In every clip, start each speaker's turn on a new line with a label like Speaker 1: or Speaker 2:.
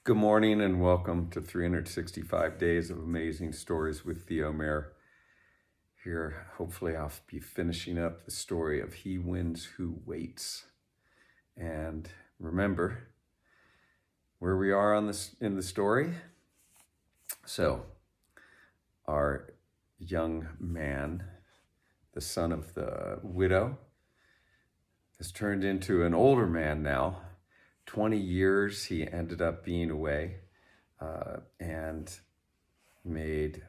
Speaker 1: Good morning and welcome to 365 Days of Amazing Stories with Theo Mayer. Here, hopefully I'll be finishing up the story of He Wins Who Waits. And remember where we are in the story. So, our young man, the son of the widow, has turned into an older man now. 20 years he ended up being away and made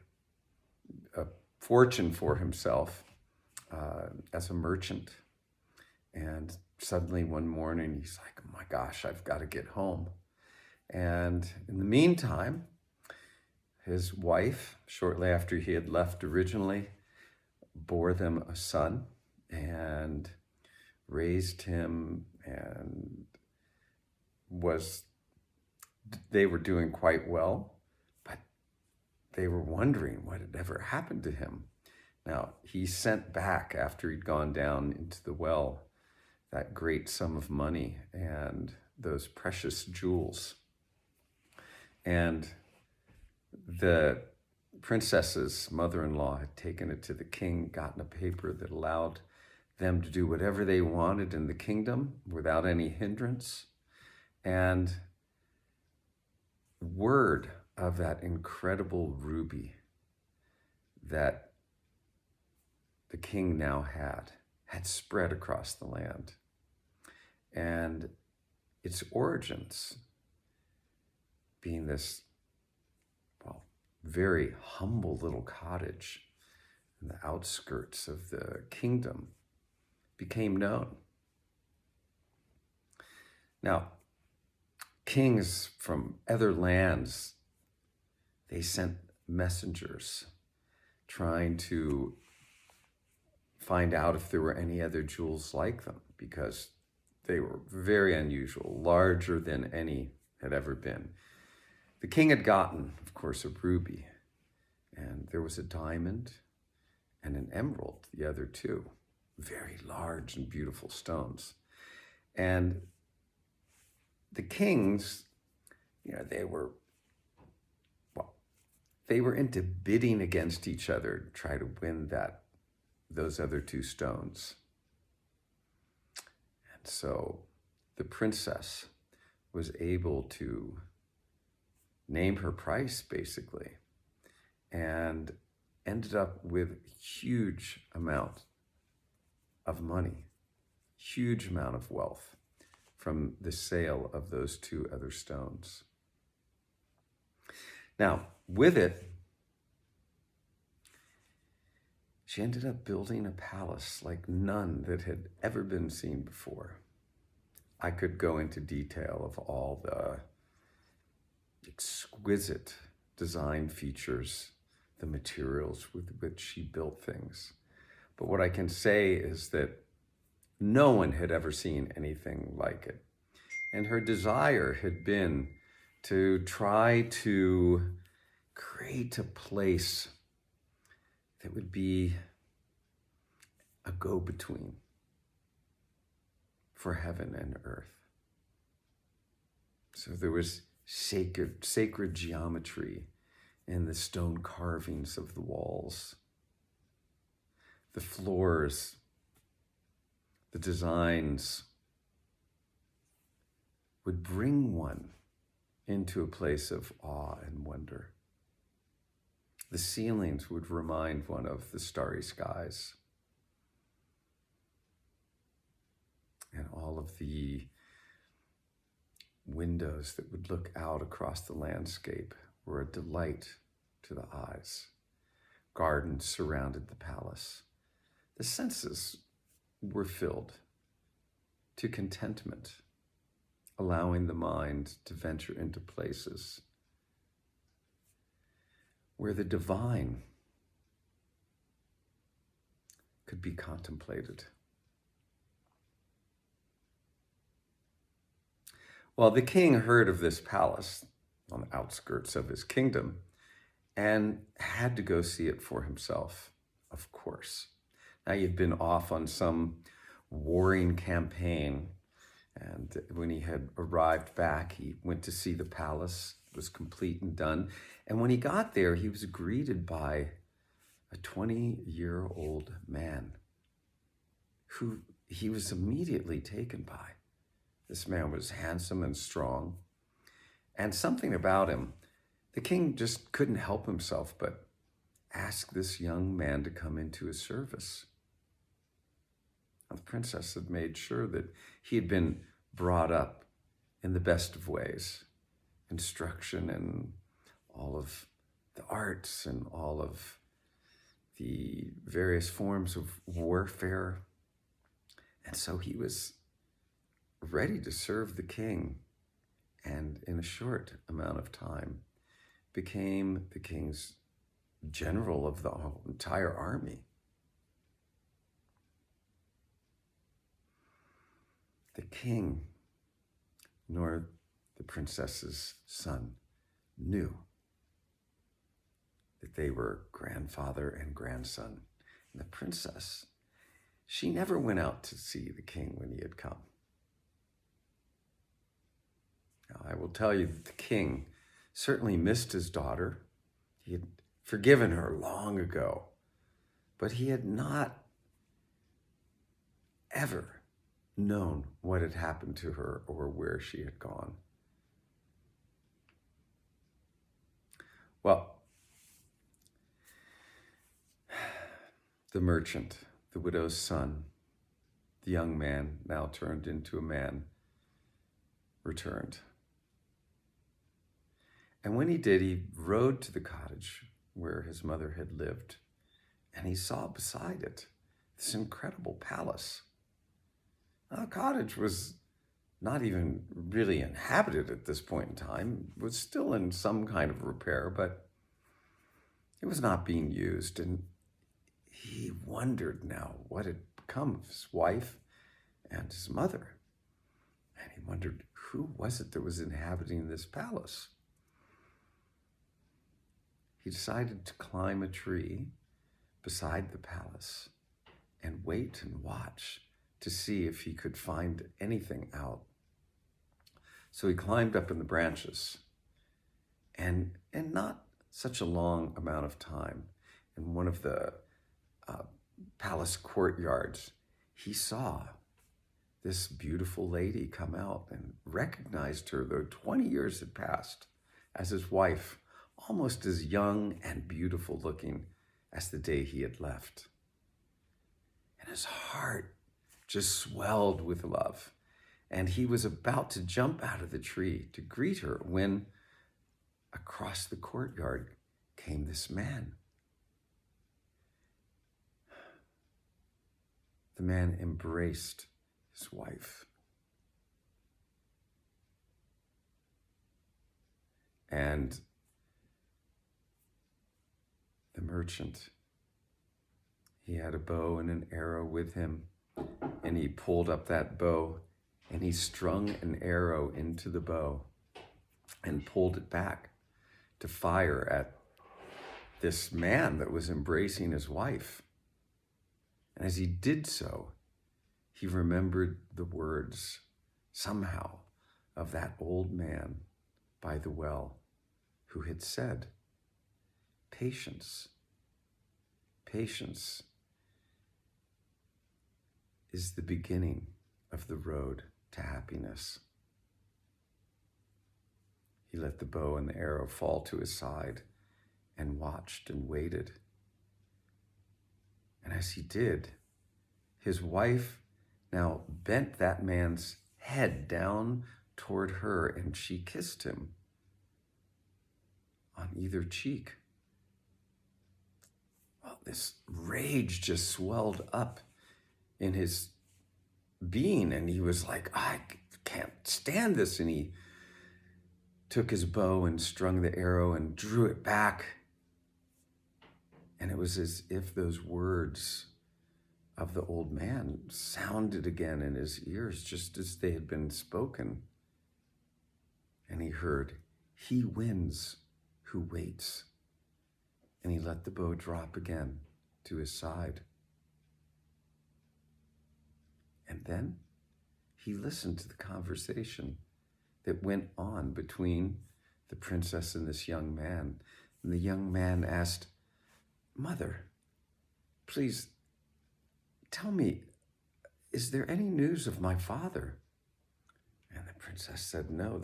Speaker 1: a fortune for himself as a merchant. And suddenly one morning he's like, oh my gosh, I've got to get home. And in the meantime, his wife, shortly after he had left originally, bore them a son and raised him, and they were doing quite well, but they were wondering what had ever happened to him. Now, he sent back, after he'd gone down into the well, that great sum of money and those precious jewels. And the princess's mother-in-law had taken it to the king, gotten a paper that allowed them to do whatever they wanted in the kingdom without any hindrance. And word of that incredible ruby that the king now had spread across the land. And its origins being this, very humble little cottage in the outskirts of the kingdom became known. Now, kings from other lands, they sent messengers trying to find out if there were any other jewels like them, because they were very unusual, larger than any had ever been. The king had gotten, of course, a ruby, and there was a diamond and an emerald, the other two, very large and beautiful stones. And the kings, they were into bidding against each other to try to win those other two stones. And so the princess was able to name her price, basically, and ended up with a huge amount of money, huge amount of wealth from the sale of those two other stones. Now, with it, she ended up building a palace like none that had ever been seen before. I could go into detail of all the exquisite design features, the materials with which she built things. But what I can say is that no one had ever seen anything like it. And her desire had been to try to create a place that would be a go-between for heaven and earth. So there was sacred geometry in the stone carvings of the walls, the floors, the designs would bring one into a place of awe and wonder. The ceilings would remind one of the starry skies. And all of the windows that would look out across the landscape were a delight to the eyes. Gardens surrounded the palace. The senses were filled to contentment, allowing the mind to venture into places where the divine could be contemplated. Well, the king heard of this palace on the outskirts of his kingdom and had to go see it for himself, of course. Now, he'd been off on some warring campaign And when he had arrived back, he went to see the palace. It was complete and done. And when he got there, he was greeted by a 20-year-old man who he was immediately taken by. This man was handsome and strong, and something about him, the king just couldn't help himself but ask this young man to come into his service. Now, the princess had made sure that he had been brought up in the best of ways, instruction and all of the arts and all of the various forms of warfare. And so he was ready to serve the king, and in a short amount of time became the king's general of the entire army. The king, nor the princess's son, knew that they were grandfather and grandson. And the princess, she never went out to see the king when he had come. Now, I will tell you that the king certainly missed his daughter. He had forgiven her long ago, but he had not ever known what had happened to her or where she had gone. Well, the merchant, the widow's son, the young man now turned into a man, returned. And when he did, he rode to the cottage where his mother had lived, and he saw beside it this incredible palace. Now, the cottage was not even really inhabited at this point in time. It was still in some kind of repair, but it was not being used. And he wondered now what had become of his wife and his mother. And he wondered, who was it that was inhabiting this palace? He decided to climb a tree beside the palace and wait and watch to see if he could find anything out. So he climbed up in the branches, and in not such a long amount of time, in one of the palace courtyards, he saw this beautiful lady come out and recognized her, though 20 years had passed, as his wife, almost as young and beautiful looking as the day he had left. And his heart just swelled with love. And he was about to jump out of the tree to greet her when across the courtyard came this man. The man embraced his wife. And the merchant, he had a bow and an arrow with him, and he pulled up that bow and he strung an arrow into the bow and pulled it back to fire at this man that was embracing his wife. And as he did so, he remembered the words somehow of that old man by the well who had said, patience is the beginning of the road to happiness. He let the bow and the arrow fall to his side and watched and waited. And as he did, his wife now bent that man's head down toward her, and she kissed him on either cheek. Well, this rage just swelled up in his being, and he was like, I can't stand this. And he took his bow and strung the arrow and drew it back. And it was as if those words of the old man sounded again in his ears, just as they had been spoken. And he heard, he wins who waits. And he let the bow drop again to his side. And then he listened to the conversation that went on between the princess and this young man. And the young man asked, "Mother, please tell me, is there any news of my father?" And the princess said, "No,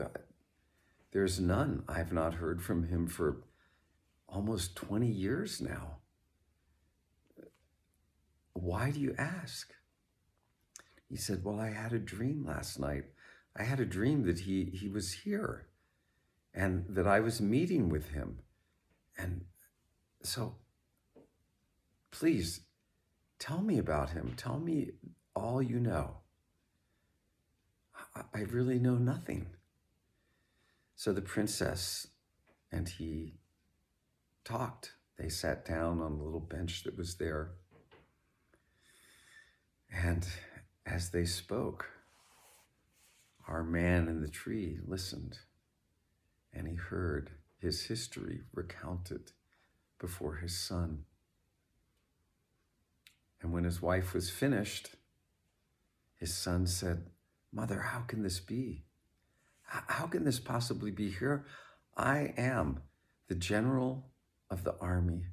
Speaker 1: there's none. I've not heard from him for almost 20 years now. Why do you ask?" He said, "Well, I had a dream last night. I had a dream that he was here and that I was meeting with him. And so please tell me about him. Tell me all you know. I really know nothing." So the princess and he talked. They sat down on a little bench that was there. And as they spoke, our man in the tree listened, and he heard his history recounted before his son. And when his wife was finished, his son said, "Mother, how can this be? How can this possibly be? Here I am, the general of the army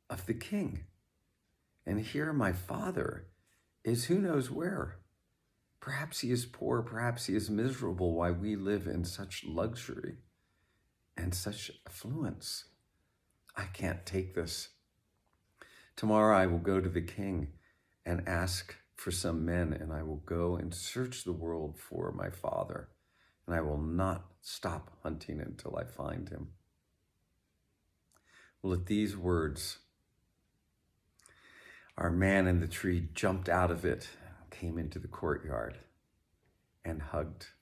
Speaker 1: of the king. And here my father is who knows where. Perhaps he is poor, perhaps he is miserable, while we live in such luxury and such affluence. I can't take this. Tomorrow I will go to the king and ask for some men, and I will go and search the world for my father, and I will not stop hunting until I find him." Well, at these words, our man in the tree jumped out of it, came into the courtyard, and hugged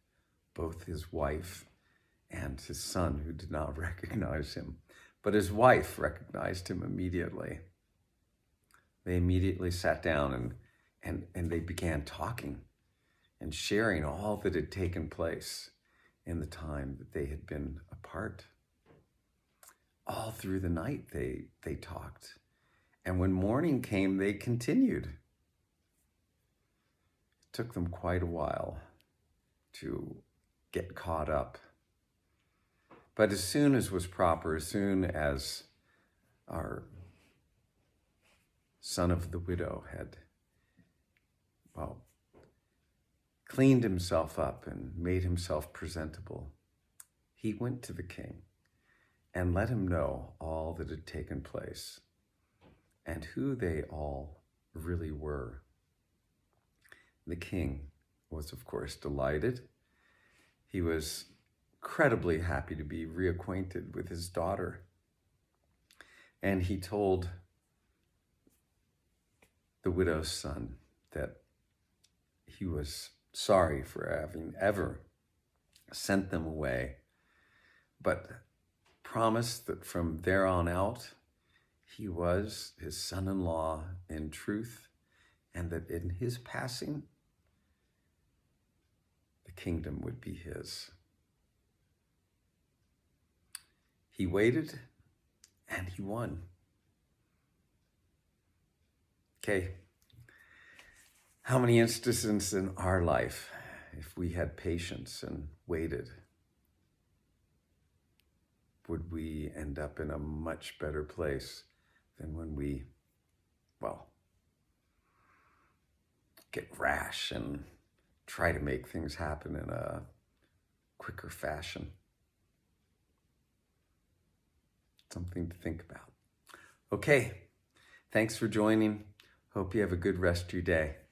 Speaker 1: both his wife and his son, who did not recognize him. But his wife recognized him immediately. They immediately sat down and they began talking and sharing all that had taken place in the time that they had been apart. All through the night they talked. And when morning came, they continued. It took them quite a while to get caught up. But as soon as was proper, as soon as our son of the widow had, cleaned himself up and made himself presentable, he went to the king and let him know all that had taken place and who they all really were. The king was, of course, delighted. He was incredibly happy to be reacquainted with his daughter. And he told the widow's son that he was sorry for having ever sent them away, but promised that from there on out, he was his son-in-law in truth, and that in his passing, the kingdom would be his. He waited, and he won. Okay, how many instances in our life, if we had patience and waited, would we end up in a much better place than when we, get rash and try to make things happen in a quicker fashion? Something to think about. Okay, thanks for joining. Hope you have a good rest of your day.